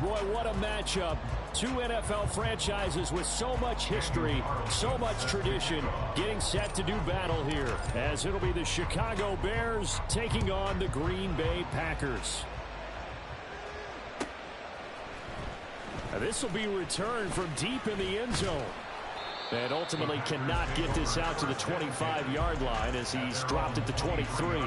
Boy, what a matchup. Two NFL franchises with so much history, so much tradition, getting set to do battle here, as it'll be the Chicago Bears taking on the Green Bay Packers. This will be returned from deep in the end zone. And ultimately cannot get this out to the 25-yard line as he's dropped at the 23.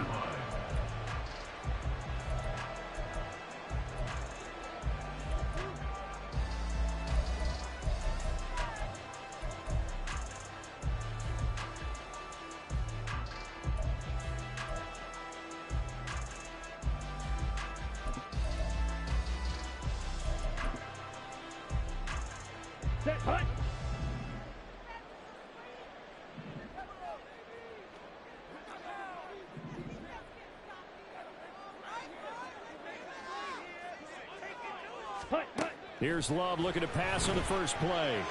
Here's Love looking to pass on the first play.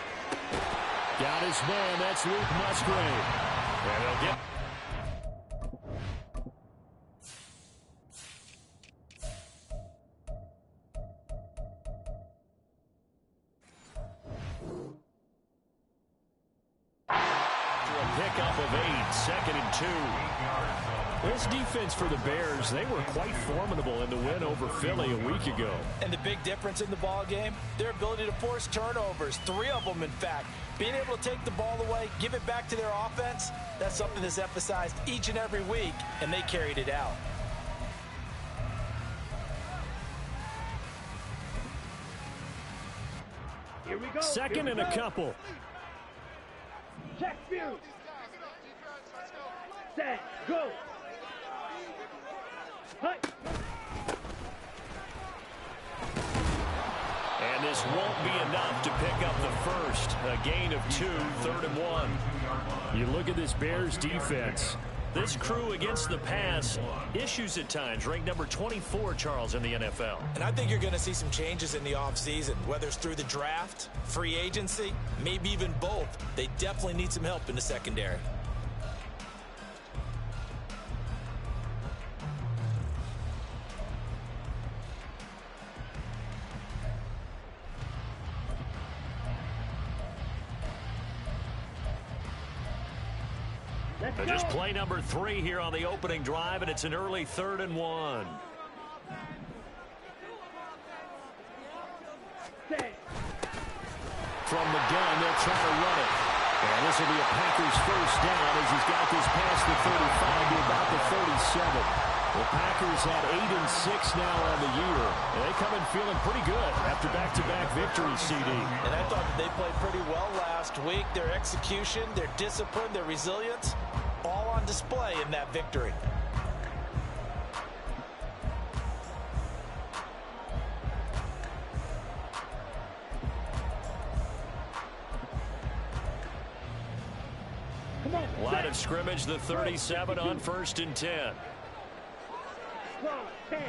Got his man. That's Luke Musgrave. And he'll get... for a pickup of 8, 2nd and 2. This defense for the Bears, they were quite formidable in the win over Philly a week ago. And the big difference in the ball game, their ability to force turnovers, 3 of them in fact. Being able to take the ball away, give it back to their offense, that's something that's emphasized each and every week, and they carried it out. Here we go. Second and a couple. Check view. Set, go. And this won't be enough to pick up the first. A gain of 2, 3rd and 1. You look at this Bears defense. This crew against the pass, issues at times, ranked number 24, Charles, in the NFL. And I think you're going to see some changes in the offseason, whether it's through the draft, free agency, maybe even both. They definitely need some help in the secondary. Just play number 3 here on the opening drive, and it's an early 3rd and 1. From the gun, they'll try to run it. And this will be a Packers first down as he's got this past the 35 to about the 37. The Packers had 8 and 6 now on the year, and they come in feeling pretty good after back-to-back victories, CD. And I thought that they played pretty well last week. Their execution, their discipline, their resilience, all on display in that victory. Line of scrimmage, the 37 on 1st and 10. 10.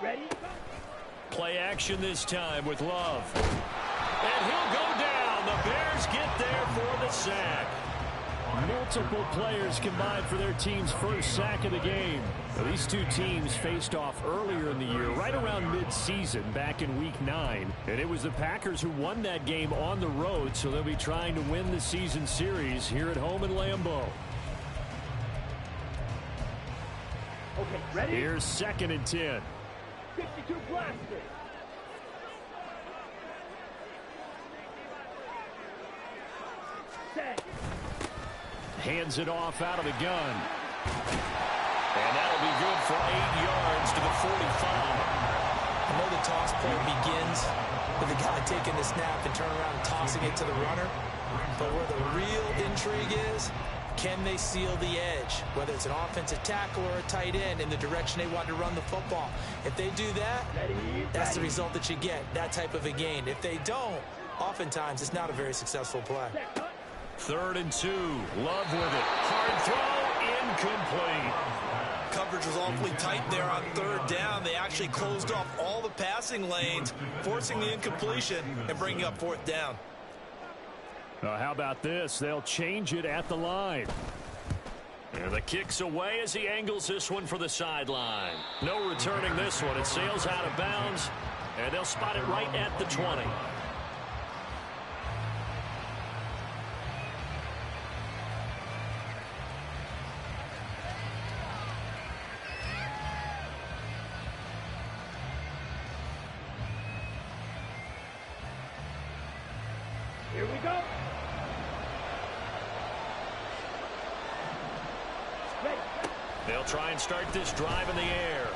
Ready? Play action this time with Love. And he'll go down. The Bears get there for the sack. Multiple players combined for their team's first sack of the game. Now, these two teams faced off earlier in the year, right around mid-season, back in Week 9. And it was the Packers who won that game on the road, so they'll be trying to win the season series here at home in Lambeau. Okay, ready? Here's 2nd and 10. 52 blaster. Set. Hands it off out of the gun. And that'll be good for 8 yards to the 45. I know the toss play begins with the guy taking the snap and turning around and tossing it to the runner. But where the real intrigue is, can they seal the edge, whether it's an offensive tackle or a tight end, in the direction they want to run the football? If they do that, that's the result that you get, that type of a gain. If they don't, oftentimes it's not a very successful play. 3rd and 2. Love with it. Hard throw, incomplete. Coverage was awfully tight there on 3rd down. They actually closed off all the passing lanes, forcing the incompletion and bringing up 4th down. How about this? They'll change it at the line. And the kick's away as he angles this one for the sideline. No returning this one. It sails out of bounds, and they'll spot it right at the 20. Here we go. Ready. They'll try and start this drive in the air.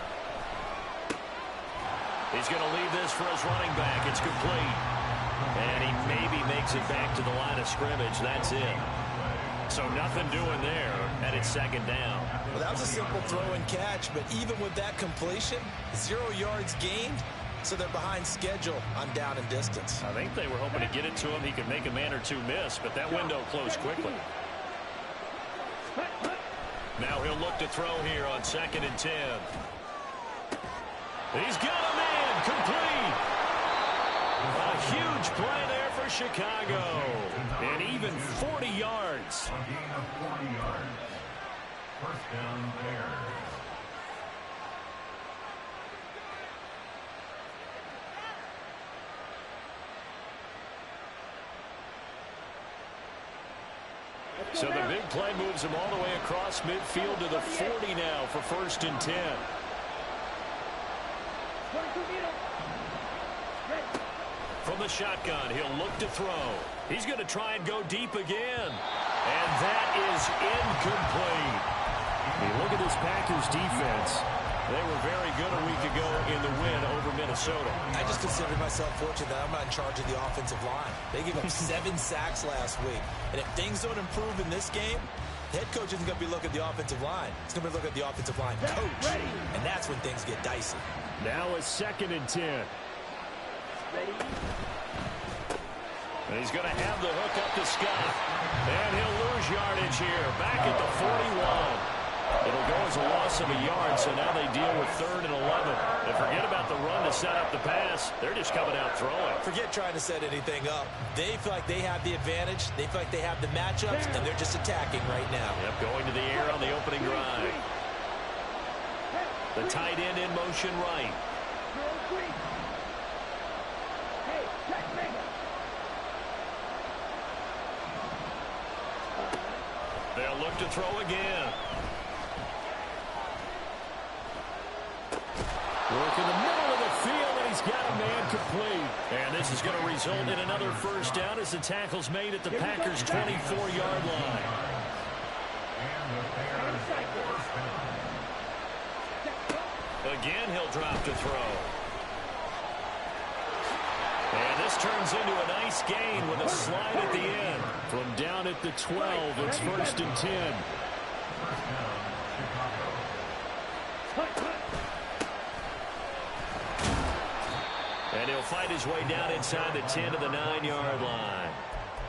He's going to leave this for his running back. It's complete. And he maybe makes it back to the line of scrimmage. That's it. So nothing doing there, and it's second down. Well, that was a simple throw and catch, but even with that completion, 0 yards gained, so they're behind schedule on down and distance. I think they were hoping to get it to him. He could make a man or two miss, but that window closed quickly. Now he'll look to throw here on 2nd and 10. He's got a man complete. A huge play there for Chicago. And even 40 yards. A gain of 40 yards. First down Bears. So the big play moves him all the way across midfield to the 40 now for 1st and 10. From the shotgun, he'll look to throw. He's going to try and go deep again. And that is incomplete. I mean, look at this Packers defense. They were very good a week ago in the win over Minnesota. I just consider myself fortunate that I'm not in charge of the offensive line. They gave up 7 sacks last week. And if things don't improve in this game, the head coach isn't going to be looking at the offensive line. He's going to be looking at the offensive line coach. And that's when things get dicey. Now it's 2nd and 10. Ready. And he's going to have the hook up to Scott. And he'll lose yardage here. Back at the 41. It'll go as a loss of a yard, so now they deal with 3rd and 11. And forget about the run to set up the pass. They're just coming out throwing. Forget trying to set anything up. They feel like they have the advantage. They feel like they have the matchups, and they're just attacking right now. Yep, going to the air on the opening drive. The tight end in motion right. Hey, check me. They'll look to throw again. Work in the middle of the field, and he's got a man complete. And this is going to result in another first down as the tackle's made at the Packers' 24-yard line. Again, he'll drop to throw. And this turns into a nice gain with a slide at the end. From down at the 12, it's 1st and 10. And he'll fight his way down inside the 10 to the 9-yard line.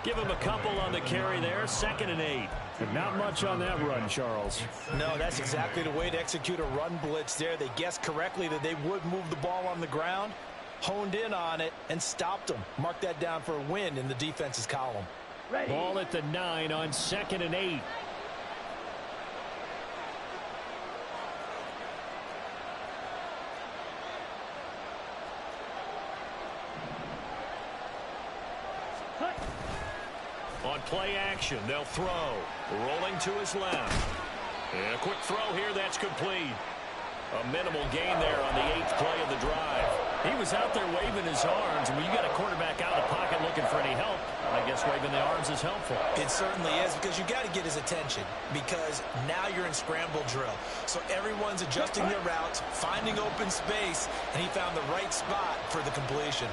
Give him a couple on the carry there, 2nd and 8. But not much on that run, Charles. No, that's exactly the way to execute a run blitz there. They guessed correctly that they would move the ball on the ground, honed in on it, and stopped them. Mark that down for a win in the defense's column. Ready. Ball at the 9 on 2nd and 8. On play action, they'll throw. Rolling to his left. And a quick throw here, that's complete. A minimal gain there on the 8th play of the drive. He was out there waving his arms, and when you got a quarterback out of the pocket looking for any help, I guess waving the arms is helpful. It certainly is, because you got to get his attention, because now you're in scramble drill. So everyone's adjusting their routes, finding open space, and he found the right spot for the completion.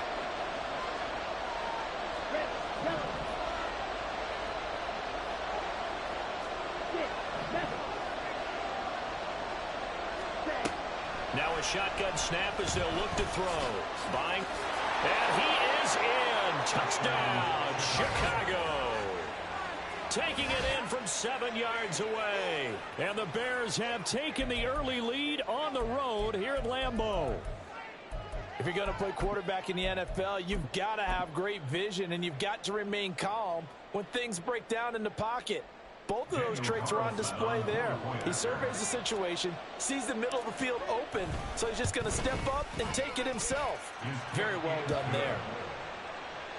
Now a shotgun snap as they'll look to throw. Buying. And he is in. Touchdown, Chicago. Taking it in from 7 yards away. And the Bears have taken the early lead on the road here at Lambeau. If you're going to play quarterback in the NFL, you've got to have great vision, and you've got to remain calm when things break down in the pocket. Both of those traits are on display there. He surveys the situation, sees the middle of the field open, so he's just going to step up and take it himself. Very well done there.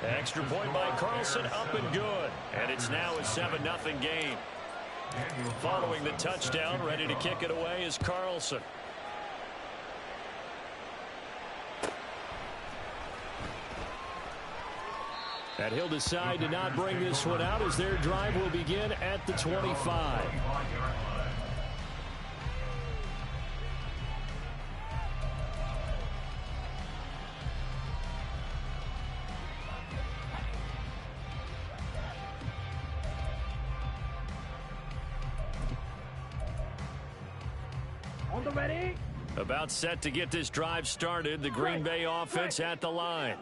Extra point by Carlson, up and good. And it's now a 7-0 game. Following the touchdown, ready to kick it away is Carlson. And he'll decide to not bring this one out as their drive will begin at the 25. On the ready. About set to get this drive started. The Green Bay offense at the line.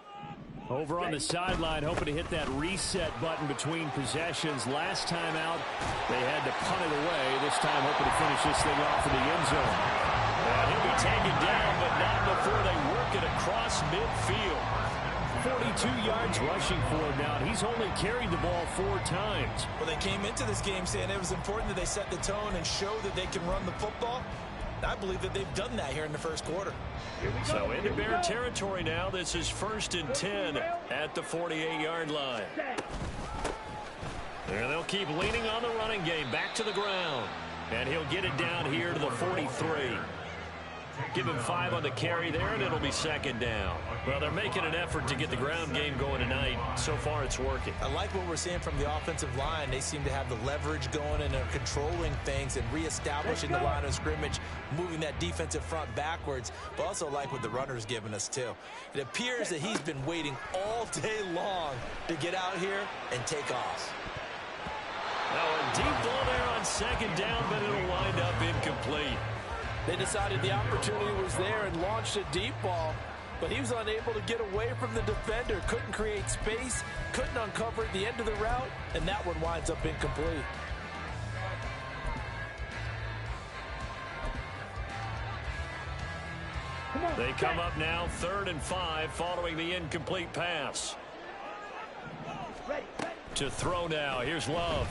Over on the sideline, hoping to hit that reset button between possessions. Last time out, they had to punt it away. This time, hoping to finish this thing off in the end zone. And he'll be taken down, but not before they work it across midfield. 42 yards rushing for him now. He's only carried the ball 4 times. Well, they came into this game saying it was important that they set the tone and show that they can run the football. I believe that they've done that here in the first quarter. So into Bear territory now. This is 1st and 10 at the 48-yard line. And they'll keep leaning on the running game. Back to the ground. And he'll get it down here to the 43. Give him 5 on the carry there, and it'll be 2nd down. Well, they're making an effort to get the ground game going tonight. So far, it's working. I like what we're seeing from the offensive line. They seem to have the leverage going, and they're controlling things and reestablishing the line of scrimmage, moving that defensive front backwards, but also like what the runner's giving us, too. It appears that he's been waiting all day long to get out here and take off. Now, a deep ball there on 2nd down, but it'll wind up incomplete. They decided the opportunity was there and launched a deep ball, but he was unable to get away from the defender, couldn't create space, couldn't uncover the end of the route, and that one winds up incomplete. They come up now 3rd and 5 following the incomplete pass. To throw now. Here's Love.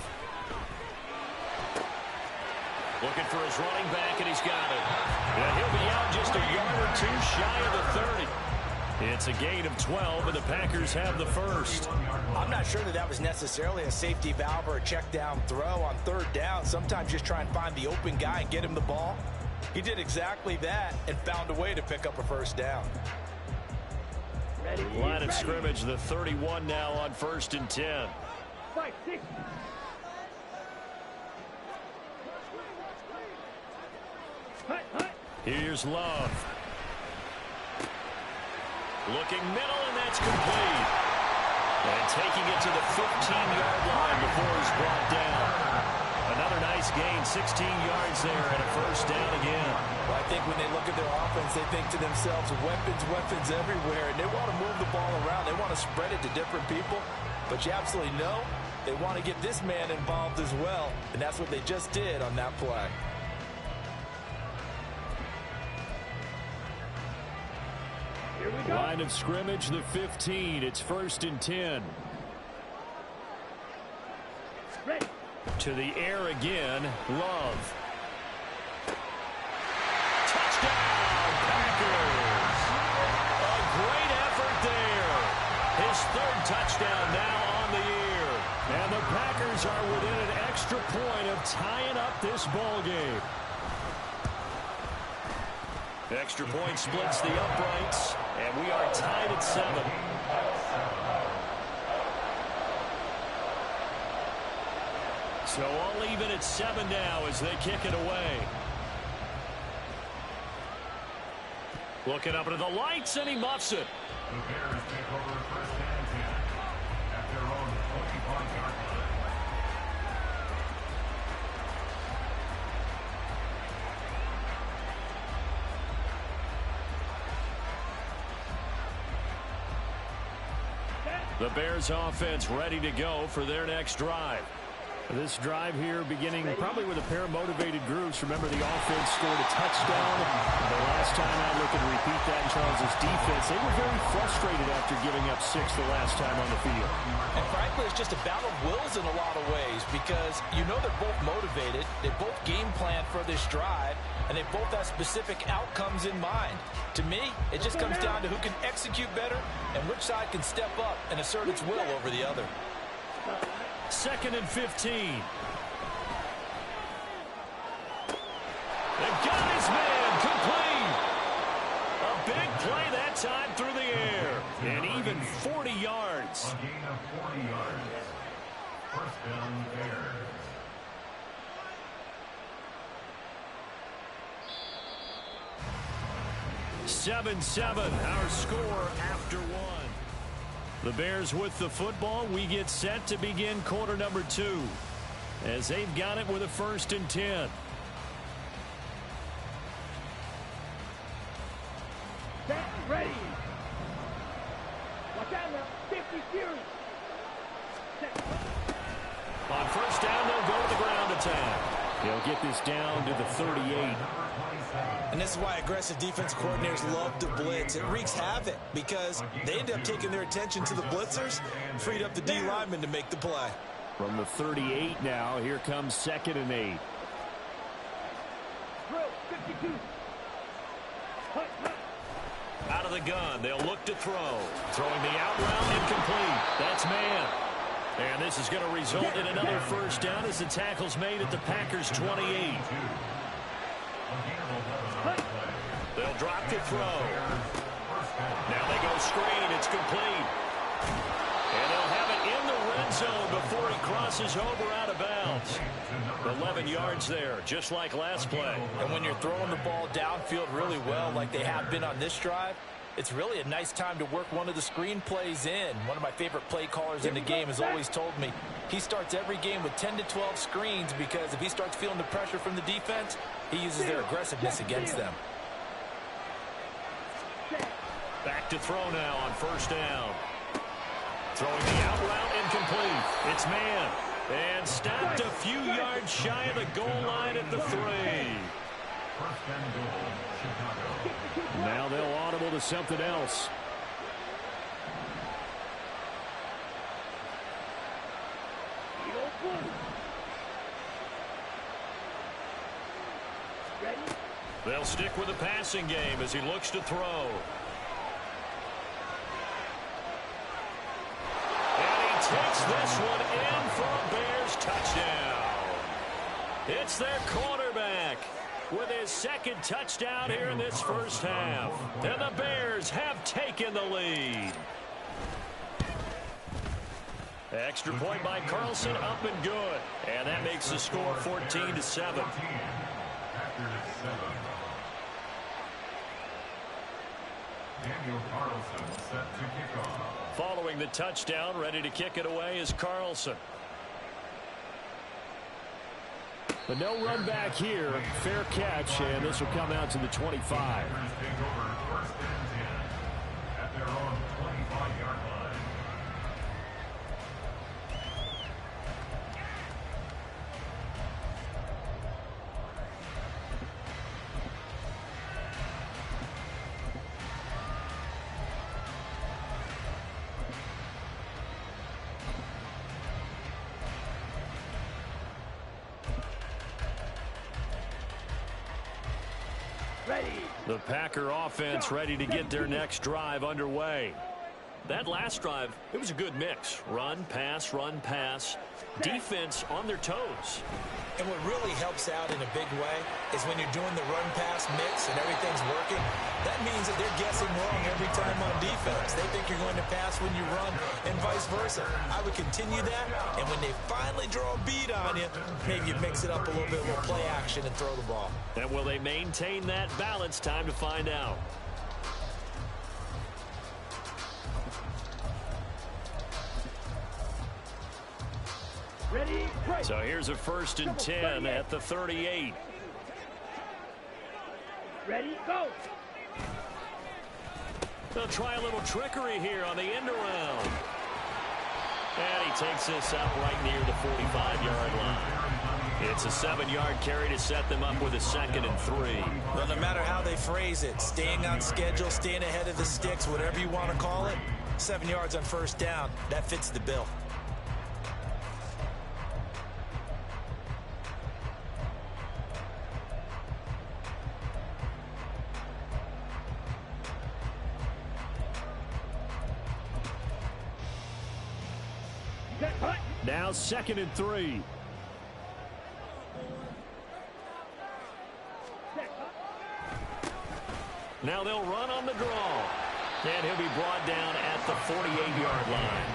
Looking for his running back, and he's got it. Yeah, he'll be out just a yard or 2 shy of the 30. It's a gain of 12, and the Packers have the first. I'm not sure that was necessarily a safety valve or a check down throw on 3rd down. Sometimes just try and find the open guy and get him the ball. He did exactly that and found a way to pick up a 1st down. Line of scrimmage, the 31 now on 1st and 10. 5, 6. Here's Love. Looking middle, and that's complete. And taking it to the 15-yard line before he's brought down. Another nice gain, 16 yards there, and a 1st down again. Well, I think when they look at their offense, they think to themselves, weapons everywhere, and they want to move the ball around. They want to spread it to different people, but you absolutely know they want to get this man involved as well, and that's what they just did on that play. Line of scrimmage, the 15. It's 1st and 10. Ready. To the air again. Love. Touchdown, Packers. A great effort there. His 3rd touchdown now on the year. And the Packers are within an extra point of tying up this ball game. Extra point splits the uprights, and we are tied at 7. So all even at 7 now as they kick it away. Looking up into the lights, and he muffs it. The Bears take over 1st and 10 at their own 25-yard line. The Bears offense ready to go for their next drive. This drive here beginning probably with a pair of motivated groups. Remember, the offense scored a touchdown the last time out. Looking to repeat that and Charles' defense, they were very frustrated after giving up 6 the last time on the field. And frankly, it's just a battle of wills in a lot of ways because you know they're both motivated, they both game plan for this drive, and they both have specific outcomes in mind. To me, it just comes down to who can execute better and which side can step up and assert its will over the other. 2nd and 15. They got his man complete. A big play that time through the air. And even 40 yards. A gain of 40 yards. First down, Bears. 7-7, our score after 1. The Bears with the football. We get set to begin quarter number 2 as they've got it with a 1st and 10. Set, ready. Watch out now. 50 series. Set. On 1st down, they'll go to the ground attack. They'll get this down to the 38. And this is why aggressive defense coordinators love to blitz. It wreaks havoc because they end up taking their attention to the blitzers, freed up the D lineman to make the play. From the 38 now, here comes 2nd and 8. Drill, 52. Hut, hut. Out of the gun, they'll look to throw. Throwing the out route, incomplete. That's man. And this is going to result in another 1st down as the tackle's made at the Packers' 28. They'll drop the throw. Now they go screen. It's complete. And they'll have it in the red zone before he crosses over out of bounds. 11 yards there, just like last play. And when you're throwing the ball downfield really well like they have been on this drive, it's really a nice time to work one of the screen plays in. One of my favorite play callers in the game has always told me he starts every game with 10 to 12 screens because if he starts feeling the pressure from the defense, he uses their aggressiveness against them. Back to throw now on 1st down. Throwing the out route, incomplete. It's man. And stopped a few yards shy of the goal line at the 3. First and goal, Chicago. Now they'll audible to something else. Ready? They'll stick with the passing game as he looks to throw. And he takes this one in for a Bears touchdown. It's their quarterback with his 2nd touchdown here in this 1st half. And the Bears have taken the lead. Extra point by Carlson, up and good. And that makes the score 14-7. Daniel Carlson set to kick off. Following the touchdown, ready to kick it away is Carlson. But no run back here. Fair catch, and this will come out to the 25. Take over 1st and 10 at their own 25-yard line. Ready. The Packer offense ready to get their next drive underway. That last drive, it was a good mix. Run, pass, defense on their toes. And what really helps out in a big way is when you're doing the run-pass mix and everything's working, that means that they're guessing wrong every time on defense. They think you're going to pass when you run and vice versa. I would continue that, and when they finally draw a beat on you, maybe you mix it up a little bit, a little play action and throw the ball. And will they maintain that balance? Time to find out. Ready, right. So here's a 1st and 10 at the 38. Ready, go. They'll try a little trickery here on the end around. And he takes this up right near the 45-yard line. It's a 7-yard carry to set them up with a 2nd and 3. Well, no matter how they phrase it, staying on schedule, staying ahead of the sticks, whatever you want to call it, 7 yards on first down, that fits the bill. Now 2nd and 3. Now they'll run on the draw. And he'll be brought down at the 48-yard line.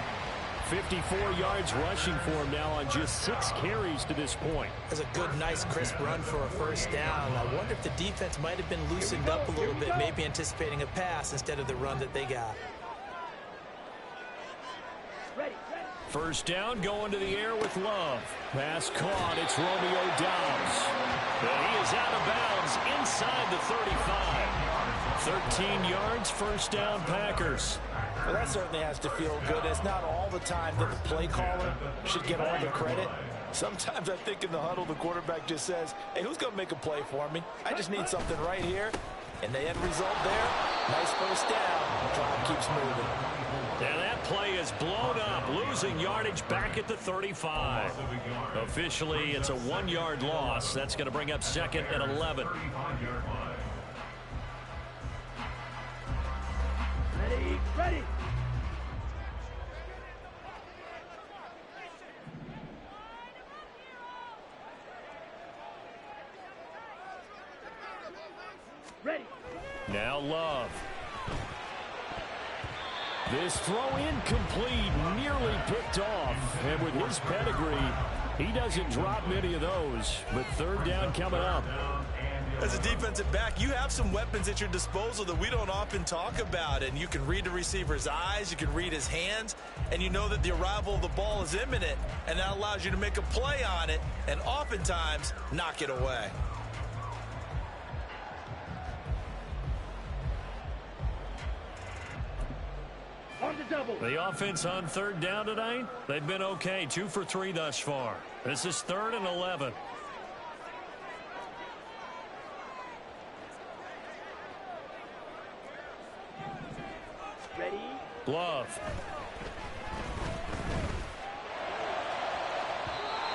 54 yards rushing for him now on just 6 carries to this point. That's a good, nice, crisp run for a first down. I wonder if the defense might have been loosened up a little bit, maybe anticipating a pass instead of the run that they got. First down, going to the air with Love. Pass caught. It's Romeo Doubs. And he is out of bounds inside the 35. 13 yards, first down, Packers. Well, that certainly has to feel good. It's not all the time that the play caller should get all the credit. Sometimes I think in the huddle, the quarterback just says, hey, who's going to make a play for me? I just need something right here. And the end result there, nice first down. The drive keeps moving. And that play is blown up, losing yardage back at the 35. Officially, it's a 1-yard loss. That's going to bring up 2nd and 11. Ready. Ready. Now Love. This throw incomplete, nearly picked off. And with his pedigree, he doesn't drop many of those. But 3rd down coming up. As a defensive back, you have some weapons at your disposal that we don't often talk about. And you can read the receiver's eyes, you can read his hands, and you know that the arrival of the ball is imminent. And that allows you to make a play on it and oftentimes knock it away. The offense on 3rd down tonight, they've been okay. 2 for 3 thus far. This is 3rd and 11. Ready. Love.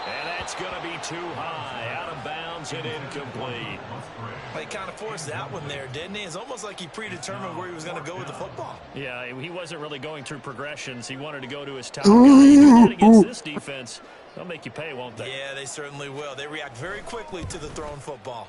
And that's going to be too high. Out of bounds and incomplete. He kind of forced that one there, didn't he? It's almost like he predetermined where he was going to go with the football. Yeah, he wasn't really going through progressions. He wanted to go to his top guy. He knew that against this defense. They'll make you pay, won't they? Yeah, they certainly will. They react very quickly to the thrown football.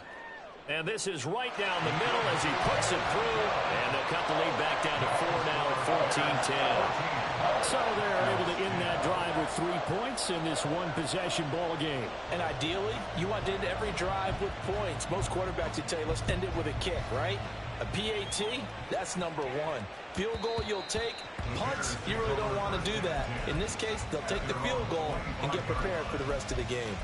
And this is right down the middle as he puts it through. And they'll cut the lead back down to 4 now at 14-10. So they're able to end that drive with 3 points in this one-possession ball game. And ideally, you want to end every drive with points. Most quarterbacks would tell you, let's end it with a kick, right? A PAT, that's number 1. Field goal you'll take. Punts, you really don't want to do that. In this case, they'll take the field goal and get prepared for the rest of the game.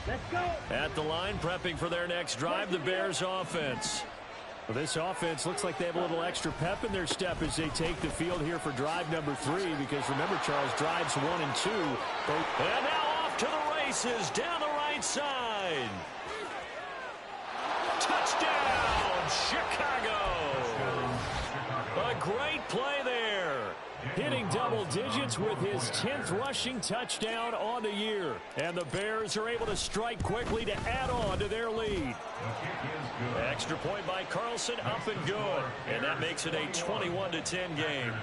Let's go. At the line, prepping for their next drive, the Bears offense. Well, this offense looks like they have a little extra pep in their step as they take the field here for drive number 3, because remember, Charles, drives 1 and 2. And now off to the races down the right side. Touchdown, Chicago. A great play there. Hitting double digits with his 10th rushing touchdown on the year. And the Bears are able to strike quickly to add on to their lead. Extra point by Carlson, up and good. And that makes it a 21-10 game.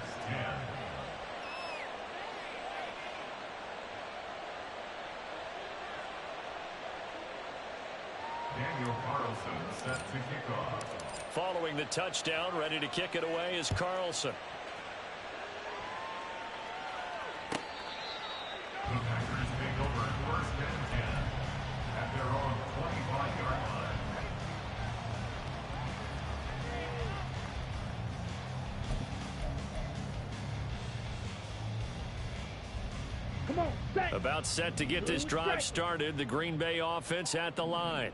Daniel Carlson set to kick off. Following the touchdown, ready to kick it away is Carlson. The Packers take over 1st and 10 at their own 25-yard line. About set to get this drive started. The Green Bay offense at the line.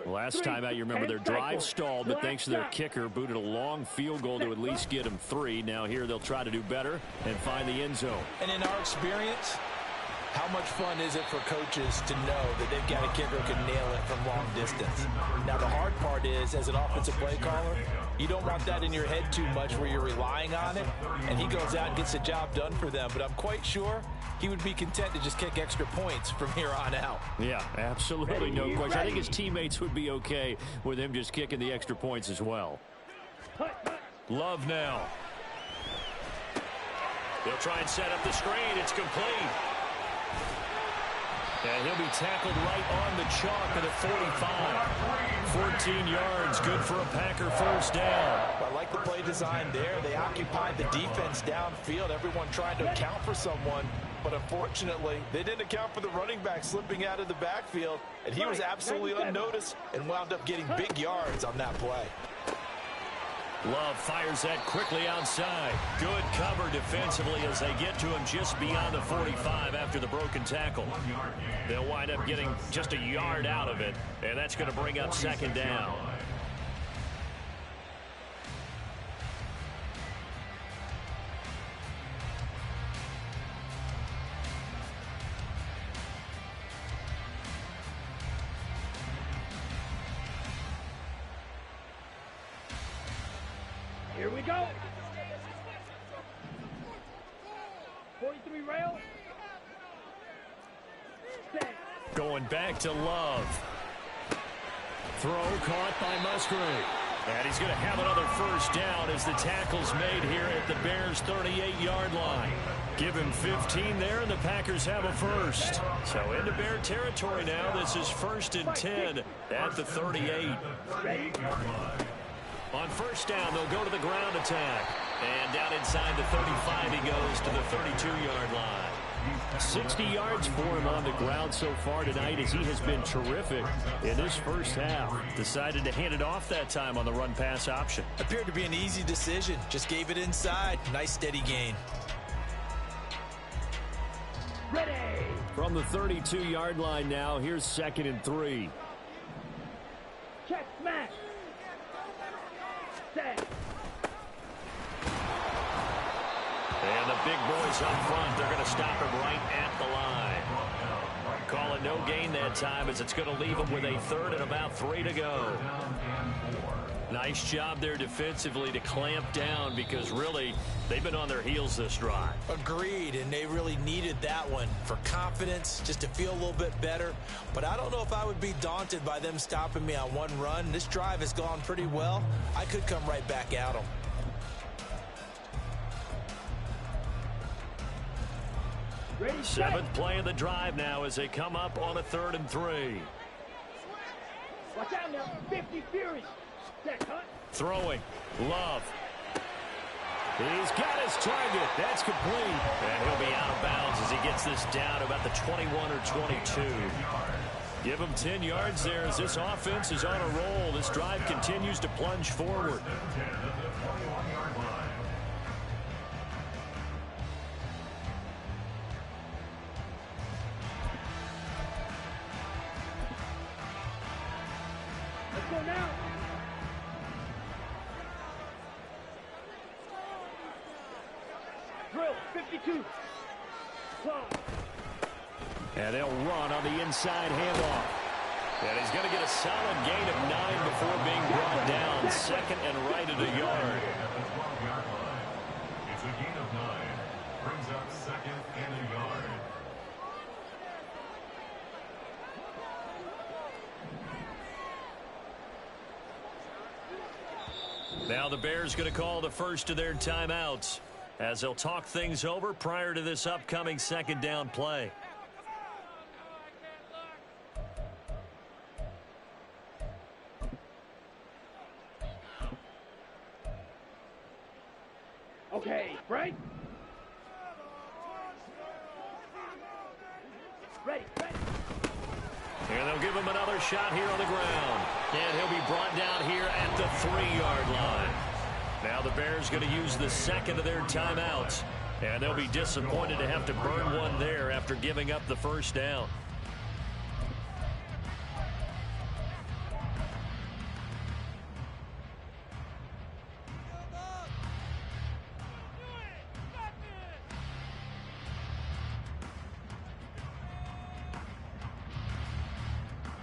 Last time out, you remember their drive stalled, but thanks to their kicker, booted a long field goal to at least get them 3. Now here they'll try to do better and find the end zone. And in our experience, how much fun is it for coaches to know that they've got a kicker who can nail it from long distance? Now, the hard part is, as an offensive play caller, you don't want that in your head too much where you're relying on it, and he goes out and gets the job done for them. But I'm quite sure he would be content to just kick extra points from here on out. Yeah, absolutely, no question. I think his teammates would be okay with him just kicking the extra points as well. Love now. They'll try and set up the screen. It's complete. And he'll be tackled right on the chalk of the 45. 14 yards, good for a Packer first down. I like the play design there. They occupied the defense downfield, everyone trying to account for someone. But unfortunately, they didn't account for the running back slipping out of the backfield, and he was absolutely unnoticed and wound up getting big yards on that play. Love fires that quickly outside. Good cover defensively as they get to him just beyond the 45 after the broken tackle. They'll wind up getting just a yard out of it, and that's going to bring up second down. Here we go. 43 rail. Set. Going back to Love. Throw caught by Musgrave. And he's going to have another first down as the tackle's made here at the Bears' 38-yard line. Give him 15 there, and the Packers have a first. So into Bear territory now. This is 1st and 10 at the 38. On first down, they'll go to the ground attack. And down inside the 35, he goes to the 32-yard line. 60 yards for him on the ground so far tonight as he has been terrific in this first half. Decided to hand it off that time on the run-pass option. Appeared to be an easy decision. Just gave it inside. Nice steady gain. Ready. From the 32-yard line now, here's 2nd and 3. Check smash. Set. And the big boys up front, they're going to stop him right at the line. Calling no gain that time as it's going to leave him with a 3rd and about 3 to go. Nice job there defensively to clamp down because really they've been on their heels this drive. Agreed, and they really needed that one for confidence, just to feel a little bit better. But I don't know if I would be daunted by them stopping me on one run. This drive has gone pretty well. I could come right back at them. Ready, 7th play of the drive now as they come up on a 3rd and 3. Watch out now. 50 Fury. Set, huh? Throwing. Love. He's got his target. That's complete. And he'll be out of bounds as he gets this down about the 21 or 22. Give him 10 yards there as this offense is on a roll. This drive continues to plunge forward. Let's go now. Drill, 52. Claw. And they'll run on the inside handoff. And he's going to get a solid gain of 9 before being brought down. 2nd and right at a yard. It's a gain of 9. Brings up 2nd and a yard. Now the Bears going to call the first of their timeouts as they'll talk things over prior to this upcoming 2nd down play. Okay, Frank. Ready, ready. And they'll give him another shot here on the ground. And he'll be brought down here at the 3-yard line. Now the Bears going to use the 2nd of their timeouts And they'll be disappointed to have to burn one there after giving up the first down.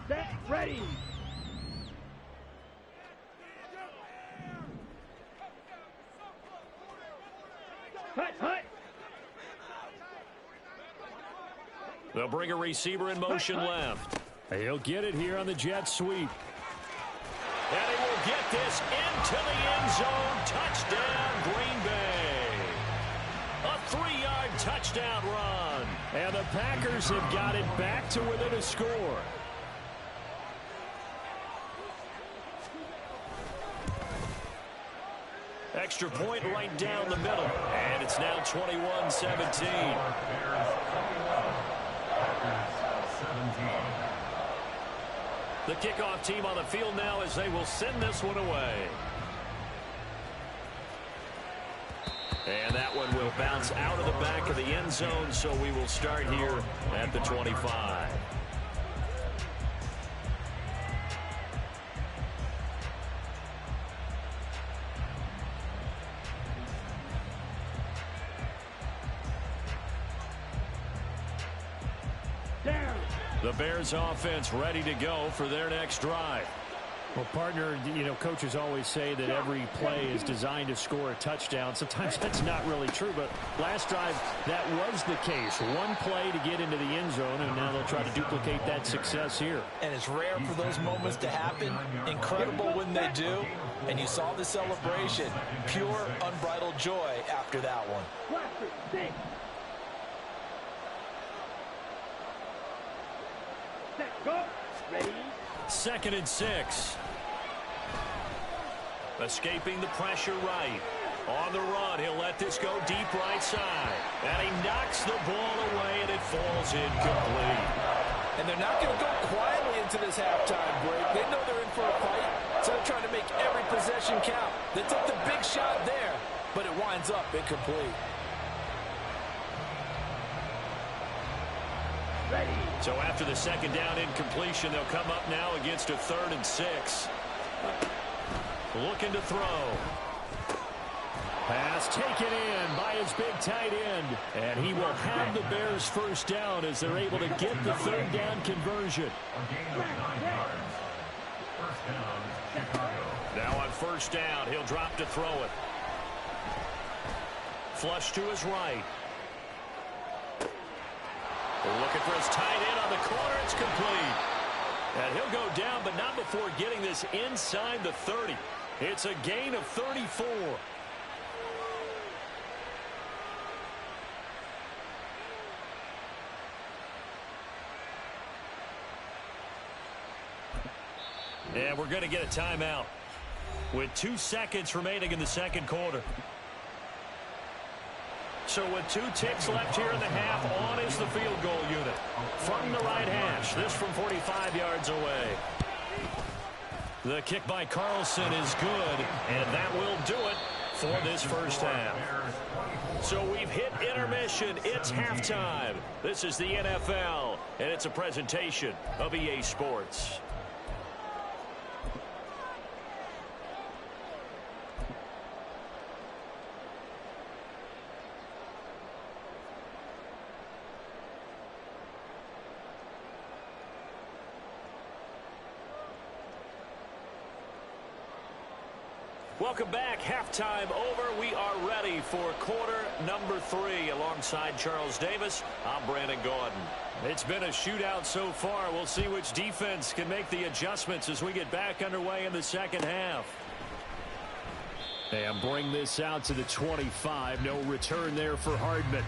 Set, ready. Hut, hut. They'll bring a receiver in motion left. He'll get it here on the jet sweep. And he will get this into the end zone. Touchdown, Green Bay. A 3-yard touchdown run. And the Packers have got it back to within a score. Extra point right down the middle. And it's now 21-17. The kickoff team on the field now as they will send this one away. And that one will bounce out of the back of the end zone, so we will start here at the 25. The Bears offense ready to go for their next drive. Well, partner, coaches always say that every play is designed to score a touchdown. Sometimes that's not really true, but last drive, that was the case. One play to get into the end zone, and now they'll try to duplicate that success here. And it's rare for those moments to happen. Incredible when they do. And you saw the celebration. Pure, unbridled joy after that one. Blaster, six. Set, go. Ready. 2nd and 6. Escaping the pressure right. On the run, he'll let this go deep right side. And he knocks the ball away, and it falls incomplete. And they're not going to go quietly into this halftime break. They know they're in for a fight, so they're trying to make every possession count. They took the big shot there, but it winds up incomplete. Ready. So after the 2nd down incompletion, they'll come up now against a 3rd and 6. Looking to throw. Pass taken in by his big tight end. And he will have the Bears first down as they're able to get the 3rd down conversion. Now on 1st down, he'll drop to throw it. Flush to his right. Looking for his tight end on the corner. It's complete. And he'll go down, but not before getting this inside the 30. It's a gain of 34. And we're going to get a timeout with 2 seconds remaining in the 2nd quarter. So with 2 ticks left here in the half, on is the field goal unit. From the right hash, this from 45 yards away. The kick by Carlson is good, and that will do it for this first half. So we've hit intermission. It's halftime. This is the NFL, and it's a presentation of EA Sports. Welcome back. Halftime over. We are ready for quarter number 3. Alongside Charles Davis, I'm Brandon Gordon. It's been a shootout so far. We'll see which defense can make the adjustments as we get back underway in the 2nd half. And bring this out to the 25. No return there for Hardman.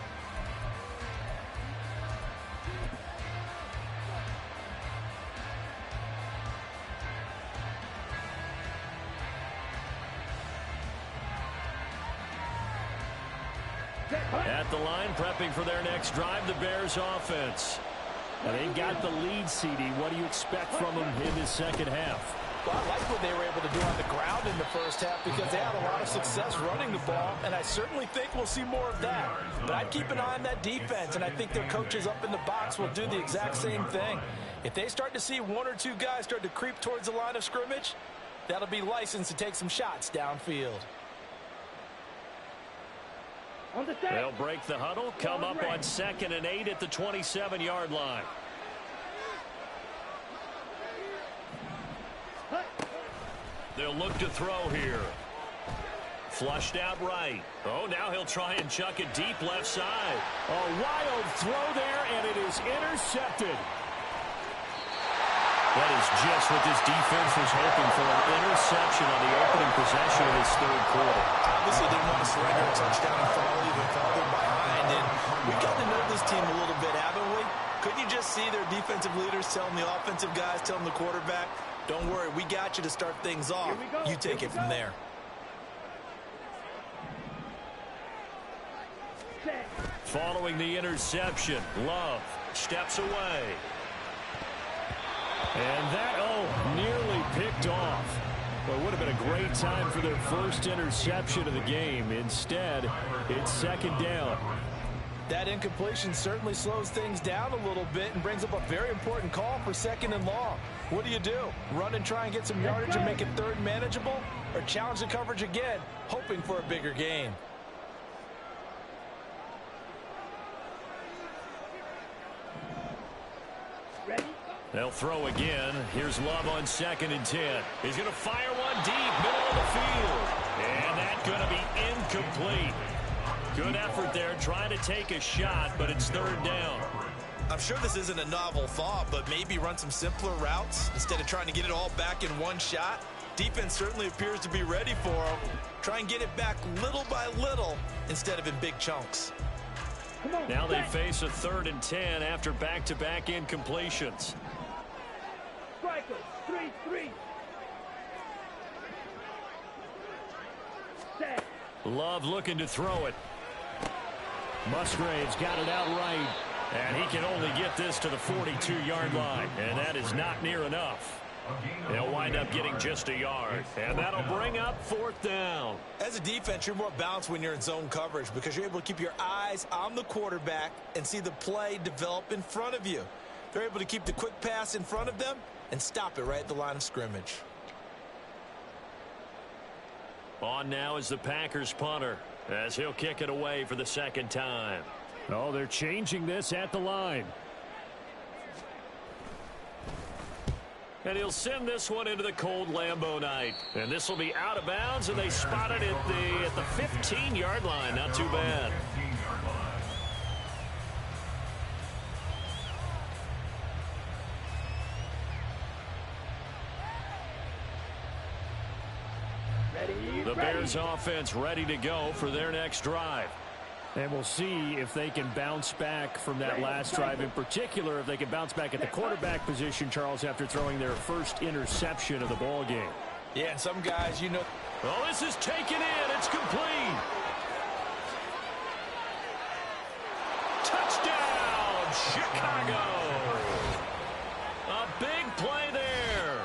At the line, prepping for their next drive, the Bears offense. And they've got the lead, CD. What do you expect from them in the 2nd half? Well, I like what they were able to do on the ground in the first half because they had a lot of success running the ball, and I certainly think we'll see more of that. But I'd keep an eye on that defense, and I think their coaches up in the box will do the exact same thing. If they start to see one or two guys start to creep towards the line of scrimmage, that'll be licensed to take some shots downfield. They'll break the huddle, come up on 2nd and 8 at the 27-yard line. They'll look to throw here. Flushed out right. Oh, now he'll try and chuck it deep left side. A wild throw there, and it is intercepted. That is just what this defense was hoping for, an interception on the opening possession of this third quarter. Obviously didn't want to surrender a touchdown and fall even farther behind. And we've gotten to know this team a little bit, haven't we? Couldn't you just see their defensive leaders telling the offensive guys, telling the quarterback, don't worry, we got you to start things off. You take it from there. Following the interception, Love steps away. And that, nearly picked off. Well, it would have been a great time for their first interception of the game. Instead, it's 2nd down. That incompletion certainly slows things down a little bit and brings up a very important call for 2nd and long. What do? Run and try and get some yardage and make it 3rd manageable? Or challenge the coverage again, hoping for a bigger gain? Ready? They'll throw again. Here's Love on 2nd and 10. He's going to fire one deep, middle of the field. And that's going to be incomplete. Good effort there, trying to take a shot, but it's 3rd down. I'm sure this isn't a novel thought, but maybe run some simpler routes instead of trying to get it all back in one shot. Defense certainly appears to be ready for them. Try and get it back little by little instead of in big chunks. Now they face a 3rd and 10 after back-to-back incompletions. Striker, 3-3. Set. Love looking to throw it. Musgrave's got it out right. And he can only get this to the 42-yard line. And that is not near enough. They'll wind up getting just a yard. And that'll bring up 4th down. As a defense, you're more balanced when you're in zone coverage because you're able to keep your eyes on the quarterback and see the play develop in front of you. They're able to keep the quick pass in front of them and stop it right at the line of scrimmage. On now is the Packers punter as he'll kick it away for the 2nd time. Oh, they're changing this at the line. And he'll send this one into the cold Lambeau night. And this will be out of bounds, and they spot it at the 15-yard line. Not too bad. The Bears offense ready to go for their next drive. And we'll see if they can bounce back from that last drive. In particular, if they can bounce back at the quarterback position, Charles, after throwing their first interception of the ball game. Yeah, and some guys, Oh, this is taken in. It's complete. Touchdown, Chicago. A big play there.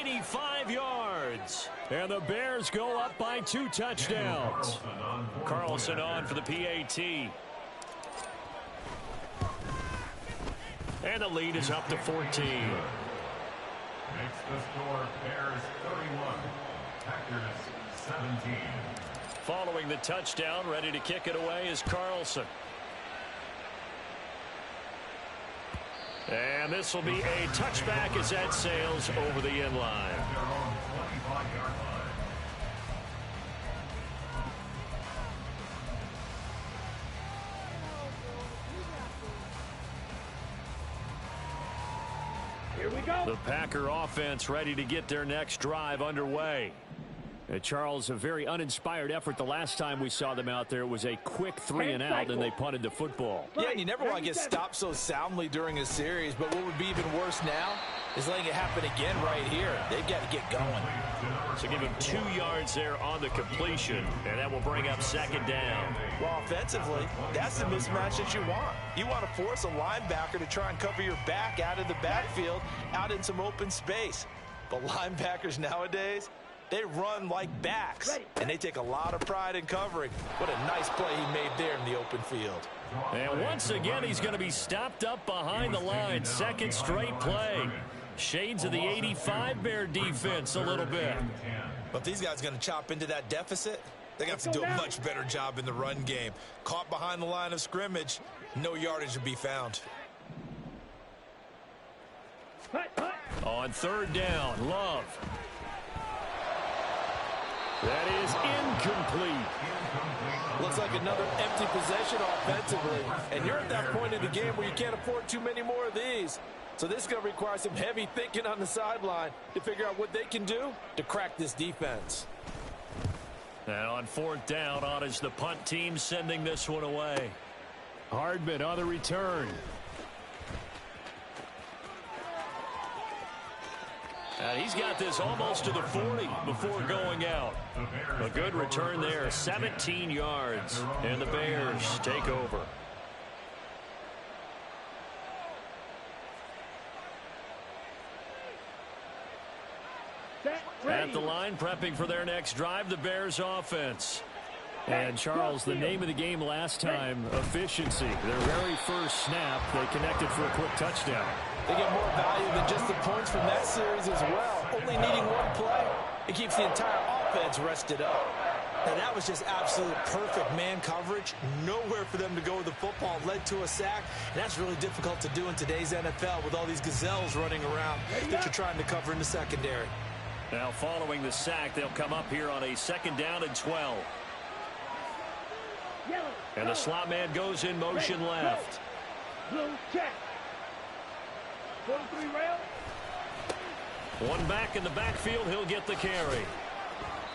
85 yards. And the Bears go up by 2 touchdowns. Carlson on for the PAT. And the lead is up to 14. Makes the score Bears 31, Packers 17. Following the touchdown, ready to kick it away is Carlson. And this will be a touchback as that sails over the end line. Here we go. The Packer offense ready to get their next drive underway. Charles, a very uninspired effort. The last time we saw them out there, it was a quick 3 and out, and they punted the football. Yeah, and you never want to get stopped so soundly during a series, but what would be even worse now is letting it happen again right here. They've got to get going. So give him 2 yards there on the completion, and that will bring up 2nd down. Well, offensively, that's the mismatch that you want. You want to force a linebacker to try and cover your back out of the backfield, out in some open space. But linebackers nowadays, they run like backs, and they take a lot of pride in covering. What a nice play he made there in the open field. And once again, he's going to be stopped up behind the line. Second straight play. Shades of the 85 Bear defense a little bit. But if these guys are going to chop into that deficit, they're going to have to do a much better job in the run game. Caught behind the line of scrimmage, no yardage to be found. On third down, Love. That is incomplete. Looks like another empty possession offensively. And you're at that point in the game where you can't afford too many more of these. So this is going to require some heavy thinking on the sideline to figure out what they can do to crack this defense. And on fourth down, on is the punt team sending this one away. Hardman on the return. And he's got this almost to the 40 before going out. A good return there, 17 yards. And the Bears take over. At the line, prepping for their next drive, the Bears offense. And, Charles, the name of the game last time, efficiency. Their very first snap, they connected for a quick touchdown. They get more value than just the points from that series as well. Only needing one play, it keeps the entire offense rested up. Now that was just absolute perfect man coverage. Nowhere for them to go with the football. Led to a sack. And that's really difficult to do in today's NFL with all these gazelles running around that you're trying to cover in the secondary. Now following the sack, they'll come up here on a second down and 12. And the slot man goes in motion left. Blue check. 43 rail. One back in the backfield, he'll get the carry.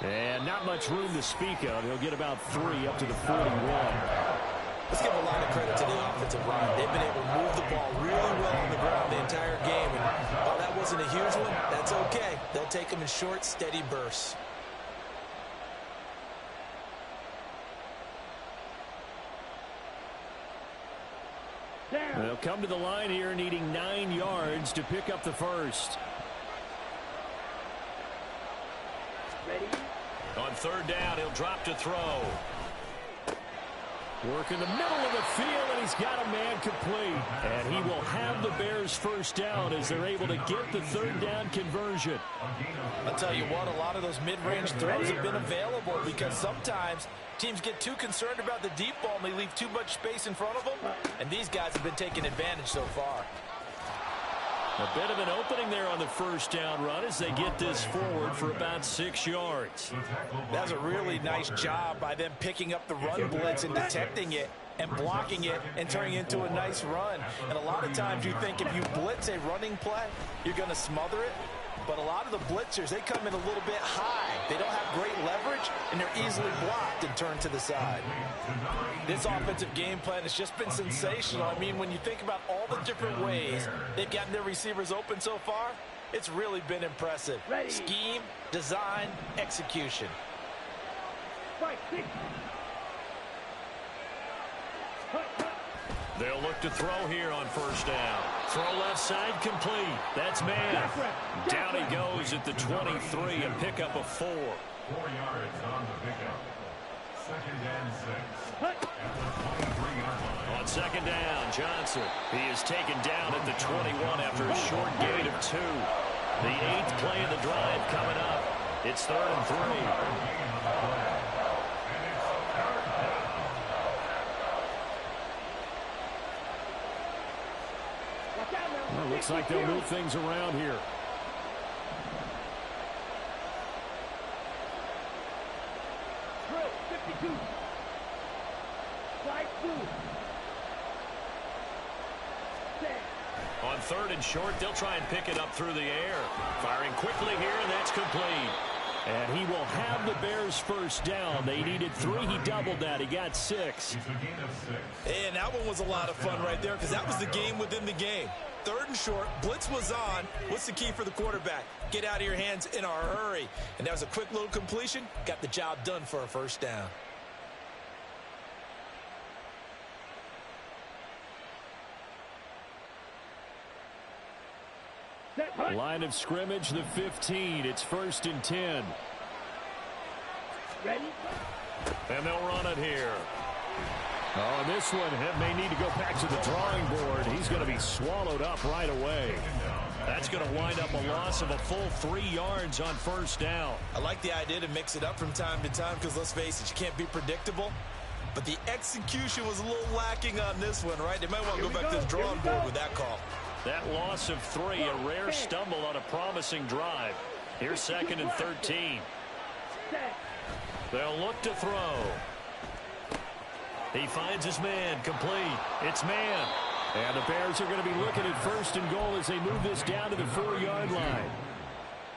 And not much room to speak of. He'll get about 3 up to the 41. Let's give a lot of credit to the offensive line. They've been able to move the ball really well on the ground the entire game. And while that wasn't a huge one, that's okay. They'll take them in short, steady bursts. They'll come to the line here needing 9 yards to pick up the first. Ready? On third down, he'll drop to throw. Work in the middle of the field, and he's got a man complete. And he will have the Bears first down as they're able to get the third down conversion. I'll tell you what, a lot of those mid-range throws have been available because sometimes teams get too concerned about the deep ball and they leave too much space in front of them. And these guys have been taking advantage so far. A bit of an opening there on the first down run as they get this forward for about 6 yards. That's a really nice job by them picking up the run blitz and detecting it and blocking it and turning it into a nice run. And a lot of times you think if you blitz a running play, you're going to smother it. But a lot of the blitzers, they come in a little bit high. They don't have great leverage, and they're easily blocked and turned to the side. This offensive game plan has just been sensational. I mean, when you think about all the different ways they've gotten their receivers open so far, it's really been impressive. Scheme, design, execution. Fight, 6. They'll look to throw here on first down. Throw left side complete. That's man. Down he goes at the 23, a pickup of 4. 4 yards on the pickup. Second and 6. At the 23-yard line. On second down, Johnson. He is taken down at the 21 after a short gain of 2. The 8th play of the drive coming up. It's 3rd and 3. Well, looks like they'll move things around here. Drill, 52. Slide 2. On 3rd and short, they'll try and pick it up through the air. Firing quickly here, and that's complete. And he will have the Bears first down. They needed 3. He doubled that. He got 6. And that one was a lot of fun right there because that was the game within the game. 3rd and short, blitz was on. What's the key for the quarterback? Get out of your hands in a hurry. And that was a quick little completion. Got the job done for a first down. Line of scrimmage, the 15. It's 1st and 10. Ready? And they'll run it here. Oh, this one may need to go back to the drawing board. He's going to be swallowed up right away. That's going to wind up a loss of a full 3 yards on 1st down. I like the idea to mix it up from time to time because, let's face it, you can't be predictable. But the execution was a little lacking on this one, right? They might want to go back to the drawing board with that call. That loss of 3, a rare stumble on a promising drive. Here's 2nd and 13. They'll look to throw. He finds his man, complete. It's man. And the Bears are going to be looking at 1st and goal as they move this down to the 4-yard line.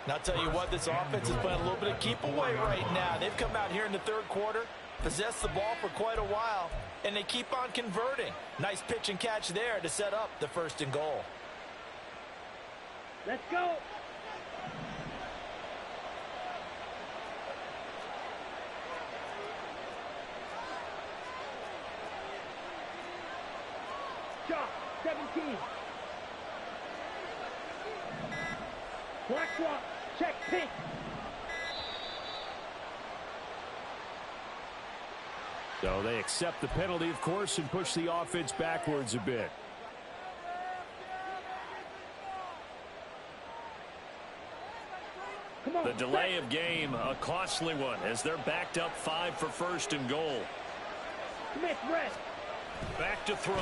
And I'll tell you what, this offense is playing a little bit of keep away right now. They've come out here in the 3rd quarter, possessed the ball for quite a while, and they keep on converting. Nice pitch and catch there to set up the 1st and goal. Let's go. Shot, 17. Black swap, check pink. So they accept the penalty, of course, and push the offense backwards a bit. The delay of game, a costly one, as they're backed up 5 for 1st and goal. Smith, red. Back to throw.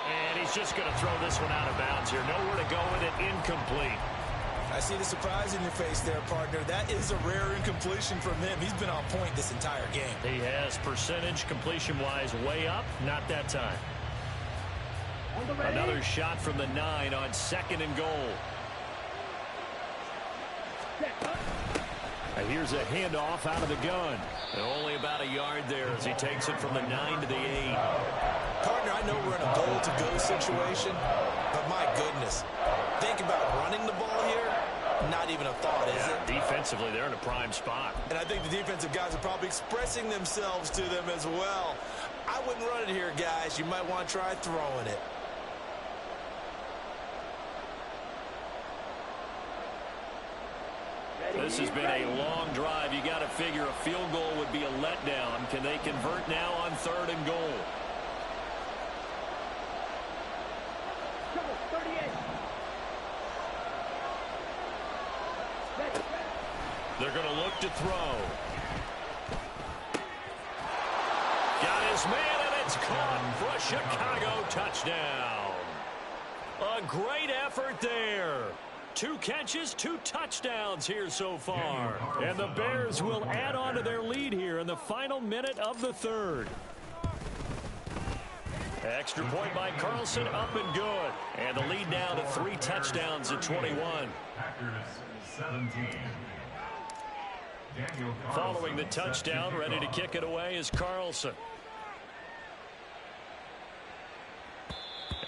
And he's just going to throw this one out of bounds here. Nowhere to go with it, incomplete. I see the surprise in your face there, partner. That is a rare incompletion from him. He's been on point this entire game. He has percentage completion-wise way up, not that time. Another shot from the 9 on 2nd and goal. And here's a handoff out of the gun. And only about a yard there as he takes it from the 9 to the 8. Partner, I know we're in a goal-to-go situation, but my goodness. Think about running the ball here. Not even a thought, is it? Defensively, they're in a prime spot. And I think the defensive guys are probably expressing themselves to them as well. I wouldn't run it here, guys. You might want to try throwing it. This has been a long drive. You got to figure a field goal would be a letdown. Can they convert now on 3rd and goal? Trouble, 38. They're going to look to throw. Got his man, and it's caught for a Chicago touchdown. A great effort there. 2 catches, 2 touchdowns here so far. And the Bears will add on to their lead here in the final minute of the 3rd. Extra point by Carlson, up and good. And the lead now to 3 touchdowns at 21. Packers 17. Following the touchdown, ready to kick it away is Carlson.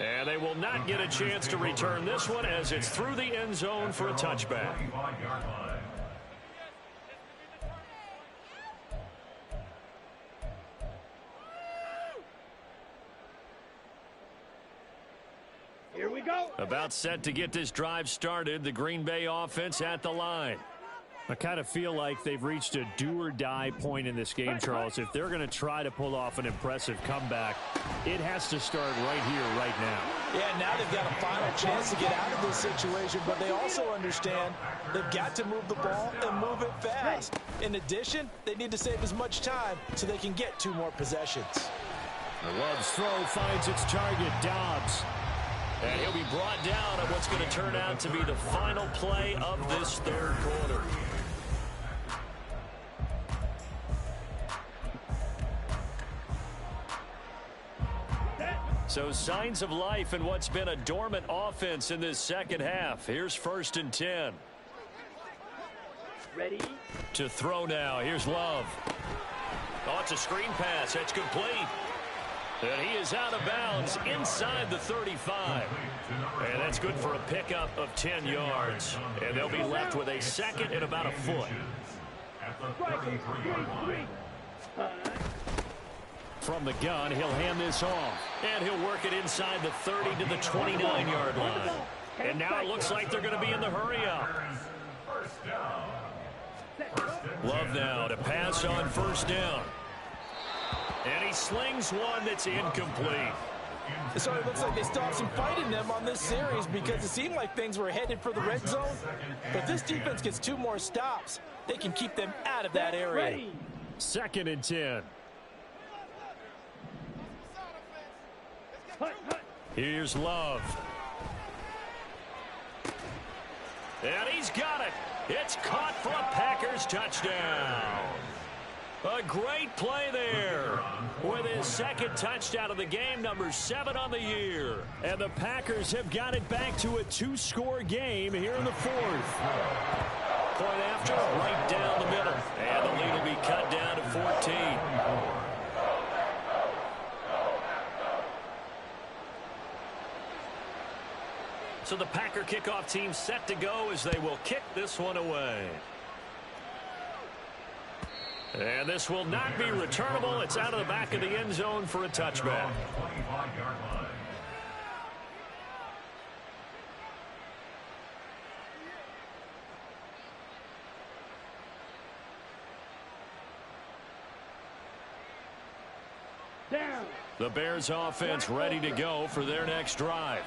And they will not get a chance to return this one as it's through the end zone for a touchback. Here we go. About set to get this drive started, the Green Bay offense at the line. I kind of feel like they've reached a do-or-die point in this game, Charles. If they're going to try to pull off an impressive comeback, it has to start right here, right now. Yeah, now they've got a final chance to get out of this situation, but they also understand they've got to move the ball and move it fast. In addition, they need to save as much time so they can get 2 more possessions. Love's throw finds its target, Dobbs. And he'll be brought down on what's going to turn out to be the final play of this 3rd quarter. So signs of life in what's been a dormant offense in this 2nd half. Here's 1st and 10. Ready? To throw now. Here's Love. Oh, it's a screen pass. That's complete. And he is out of bounds inside the 35. And that's good for a pickup of 10 yards. And they'll be left with a 2nd and about a foot. from the gun. He'll hand this off. And he'll work it inside the 30 to the 29-yard line. And now it looks like they're going to be in the hurry up. Love now to pass on first down. And he slings one that's incomplete. So it looks like they still have some fight in them on this series because it seemed like things were headed for the red zone. But this defense gets 2 more stops. They can keep them out of that area. 2nd and 10. Here's Love. And he's got it. It's caught for a Packers touchdown. A great play there with his 2nd touchdown of the game, number 7 on the year. And the Packers have got it back to a 2-score game here in the 4th. Point after, right down the middle. And the lead will be cut down to 14. So the Packer kickoff team set to go as they will kick this one away. And this will not be returnable. It's out of the back of the end zone for a touchback. Down. The Bears offense ready to go for their next drive.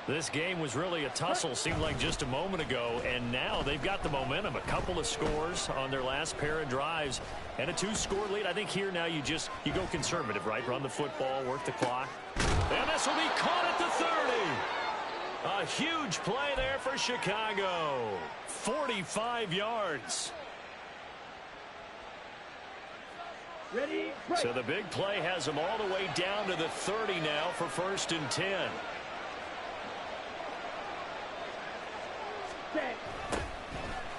This game was really a tussle, seemed like just a moment ago, and now they've got the momentum. A couple of scores on their last pair of drives and a 2-score lead. I think here now you go conservative, right? Run the football, work the clock. And this will be caught at the 30. A huge play there for Chicago. 45 yards. Ready, break. So the big play has them all the way down to the 30 now for 1st and 10.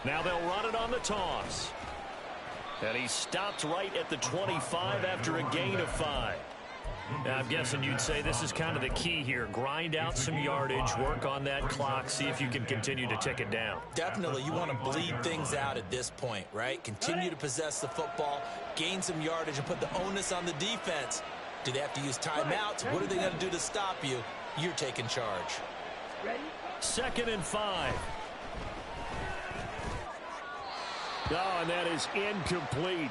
Now they'll run it on the toss. And he stopped right at the 25 after a gain of 5. Now, I'm guessing you'd say this is kind of the key here. Grind out some yardage, work on that clock, see if you can continue to tick it down. Definitely, you want to bleed things out at this point, right? Continue to possess the football, gain some yardage, and put the onus on the defense. Do they have to use timeouts? What are they going to do to stop you? You're taking charge. Ready? 2nd and 5. Oh, and that is incomplete.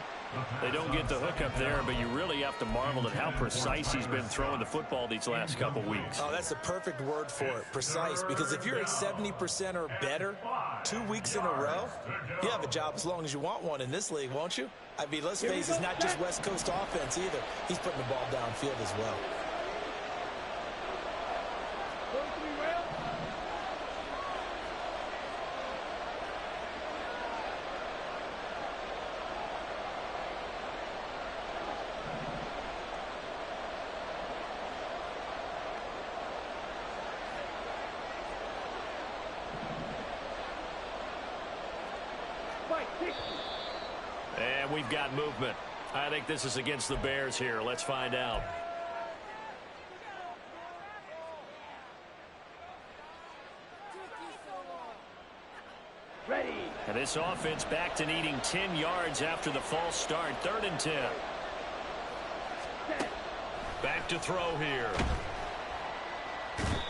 They don't get the hook up there, but you really have to marvel at how precise he's been throwing the football these last couple weeks. Oh, that's the perfect word for it, precise, because if you're at 70% or better 2 weeks in a row, you have a job as long as you want one in this league, won't you? I mean, let's face it, it's not just West Coast offense either. He's putting the ball downfield as well. And we've got movement. I think this is against the Bears here. Let's find out. Ready. And this offense back to needing 10 yards after the false start. 3rd and 10. Back to throw here.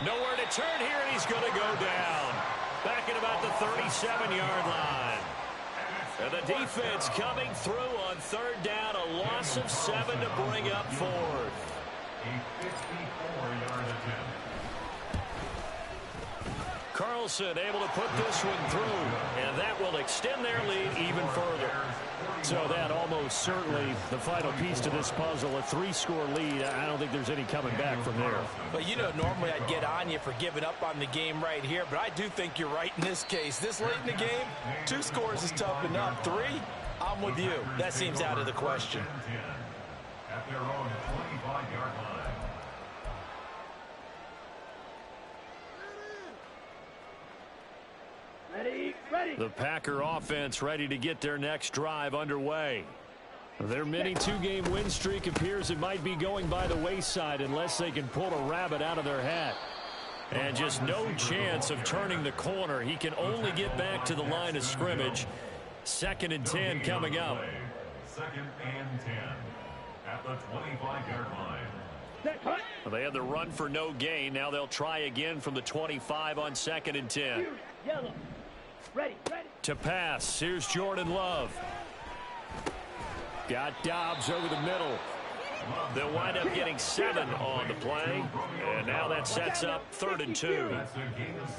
Nowhere to turn here, and he's going to go down. Back at about the 37-yard line. And the defense coming through on 3rd down. A loss of 7 to bring up 4th. A 54-yard attempt. Carlson able to put this one through, and that will extend their lead even further. So that almost certainly the final piece to this puzzle, a 3-score lead. I don't think there's any coming back from there. But you know, normally I'd get on you for giving up on the game right here, but I do think you're right in this case. This late in the game, 2 scores is tough enough. 3, I'm with you. That seems out of the question. At their own 25-yard line. Ready, ready. The Packer offense ready to get their next drive underway. Their mini 2-game win streak appears it might be going by the wayside unless they can pull a rabbit out of their hat. And just no chance of turning the corner. He can only get back to the line of scrimmage. 2nd and 10 coming up. 2nd and 10. at the 25-yard line. Well, they had the run for no gain. Now they'll try again from the 25 on 2nd and 10. Yellow. Ready. To pass, here's Jordan Love. Got Dobbs over the middle. They'll wind up getting 7 on the play. And now that sets up 3rd and 2. That's a gain of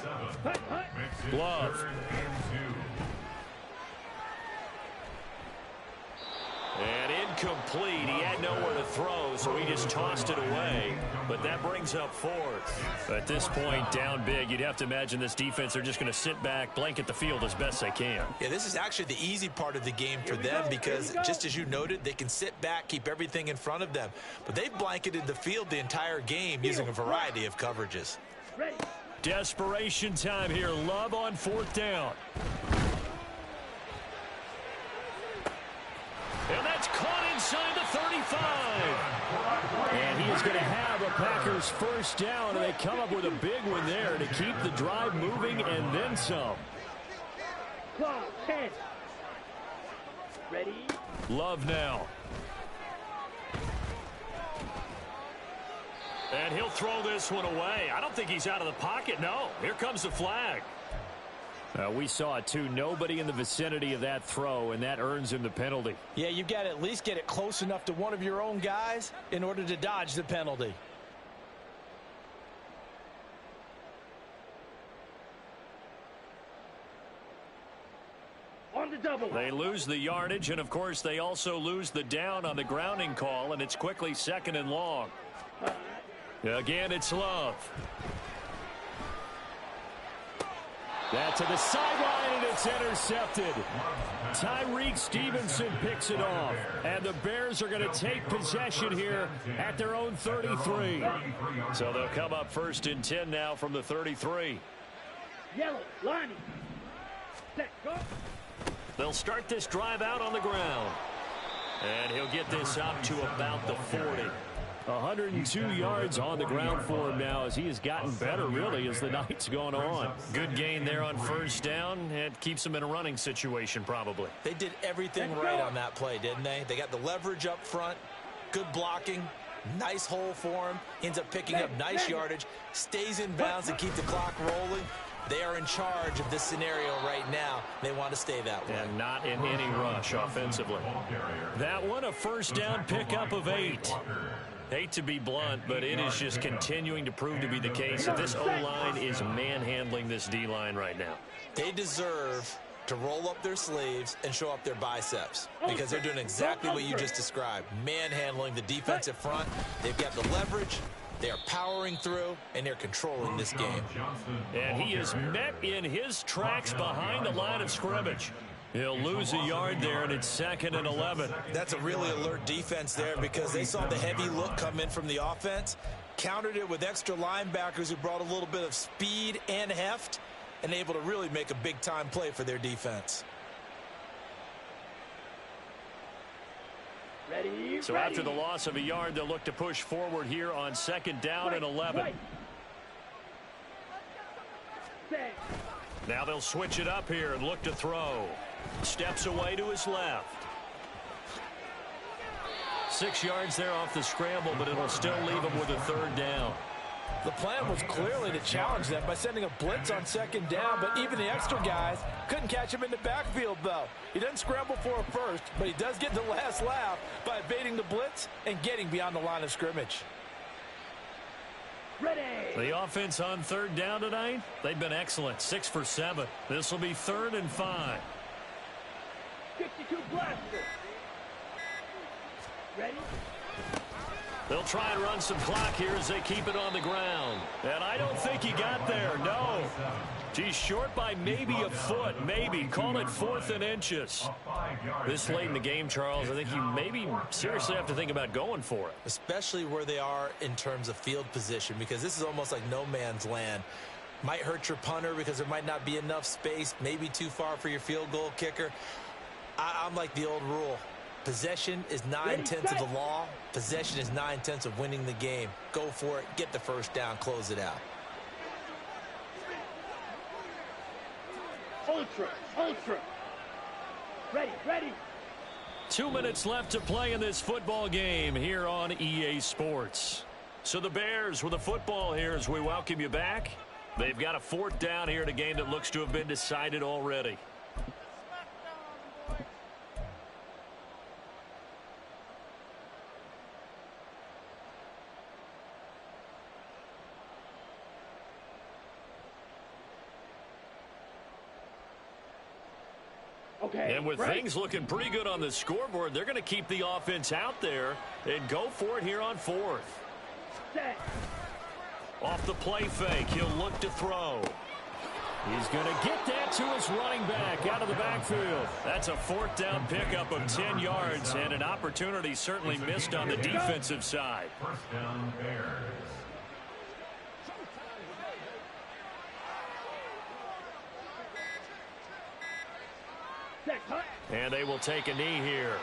7. Love. 3rd and 2. And incomplete. He had nowhere to throw, so he just tossed it away. But that brings up 4th. At this point, down big, you'd have to imagine this defense are just going to sit back, blanket the field as best they can. Yeah, this is actually the easy part of the game for them because, just as you noted, they can sit back, keep everything in front of them. But they've blanketed the field the entire game using a variety of coverages. Desperation time here. Love on 4th down. And that's caught inside the 35. And he is going to have a Packers first down, and they come up with a big one there to keep the drive moving and then some. 10. Ready? Love now. And he'll throw this one away. I don't think he's out of the pocket. No, here comes the flag. We saw it too. Nobody in the vicinity of that throw, and that earns him the penalty. Yeah, you've got to at least get it close enough to one of your own guys in order to dodge the penalty. On the double. They lose the yardage, and of course they also lose the down on the grounding call, and it's quickly 2nd and long. Again, it's Love. That to the sideline, and it's intercepted. Tyreek Stevenson picks it off, and the Bears are going to take possession here at their own 33. So they'll come up 1st and 10 now from the 33. Yellow, lining. Set, go. They'll start this drive out on the ground. And he'll get this up to about the 40. 102 yards on the ground for him now as he has gotten better, really, as the night's gone on. Good gain there on 1st down. It keeps him in a running situation, probably. They did everything right on that play, didn't they? They got the leverage up front, good blocking, nice hole for him, ends up picking up nice yardage, stays in bounds and keep the clock rolling. They are in charge of this scenario right now. They want to stay that way. And not in any rush offensively. That one, a 1st down pickup of 8. Hate to be blunt, but it is just continuing to prove to be the case that this O-line is manhandling this D-line right now. They deserve to roll up their sleeves and show up their biceps because they're doing exactly what you just described, manhandling the defensive front. They've got the leverage. They are powering through, and they're controlling this game. And he is met in his tracks behind the line of scrimmage. He'll lose a yard there, and it's 2nd and 11. That's a really alert defense there because they saw the heavy look come in from the offense, countered it with extra linebackers who brought a little bit of speed and heft, and able to really make a big-time play for their defense. Ready, so after the loss of a yard, they'll look to push forward here on 2nd down and 11. Now they'll switch it up here and look to throw. Steps away to his left. 6 yards there off the scramble, but it'll still leave him with a 3rd down. The plan was clearly to challenge them by sending a blitz on 2nd down, but even the extra guys couldn't catch him in the backfield, though. He doesn't scramble for a first, but he does get the last laugh by evading the blitz and getting beyond the line of scrimmage. Ready. The offense on 3rd down tonight, they've been excellent. 6 for 7. This will be 3rd and 5. 52 blaster. Ready? They'll try and run some clock here as they keep it on the ground. And I don't think he got there, no. He's short by maybe a foot, maybe. Call it 4th and inches. This late in the game, Charles, I think you maybe seriously have to think about going for it. Especially where they are in terms of field position, because this is almost like no man's land. Might hurt your punter because there might not be enough space, maybe too far for your field goal kicker. I'm like the old rule. Possession is 9/10 of the law. Possession is 9/10 of winning the game. Go for it. Get the 1st down. Close it out. Ultra. Ready. 2 minutes left to play in this football game here on EA Sports. So the Bears with the football here as we welcome you back. They've got a 4th down here in a game that looks to have been decided already. Okay, and with things looking pretty good on the scoreboard, they're going to keep the offense out there and go for it here on 4th. Set. Off the play fake, he'll look to throw. He's going to get that to his running back out of the backfield. That's a 4th down pickup of 10 yards and an opportunity certainly missed on the defensive side. First down, Bears. And they will take a knee here.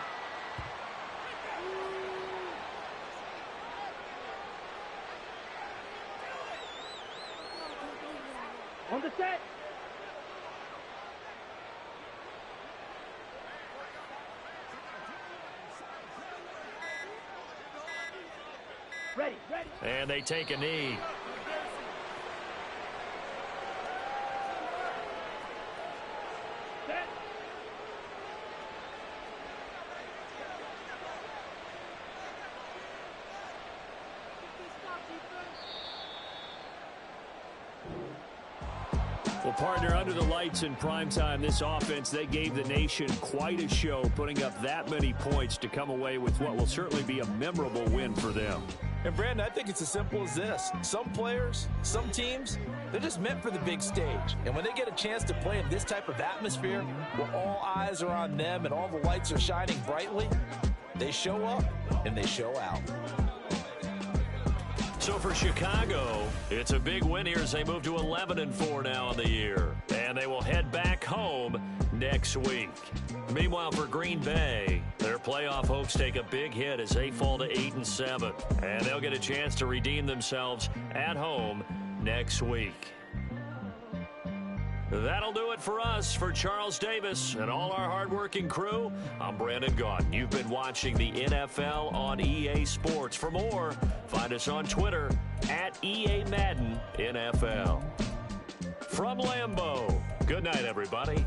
On the set. Ready. And they take a knee. Set. Well, partner, under the lights in primetime, this offense, they gave the nation quite a show, putting up that many points to come away with what will certainly be a memorable win for them. And, Brandon, I think it's as simple as this. Some players, some teams, they're just meant for the big stage. And when they get a chance to play in this type of atmosphere, where all eyes are on them and all the lights are shining brightly, they show up and they show out. So for Chicago, it's a big win here as they move to 11-4 now in the year. And they will head back home next week. Meanwhile, for Green Bay, their playoff hopes take a big hit as they fall to 8-7. And they'll get a chance to redeem themselves at home next week. That'll do it for us. For Charles Davis and all our hardworking crew, I'm Brandon Gaudin. You've been watching the NFL on EA Sports. For more, find us on Twitter at EA Madden NFL. From Lambeau, good night, everybody.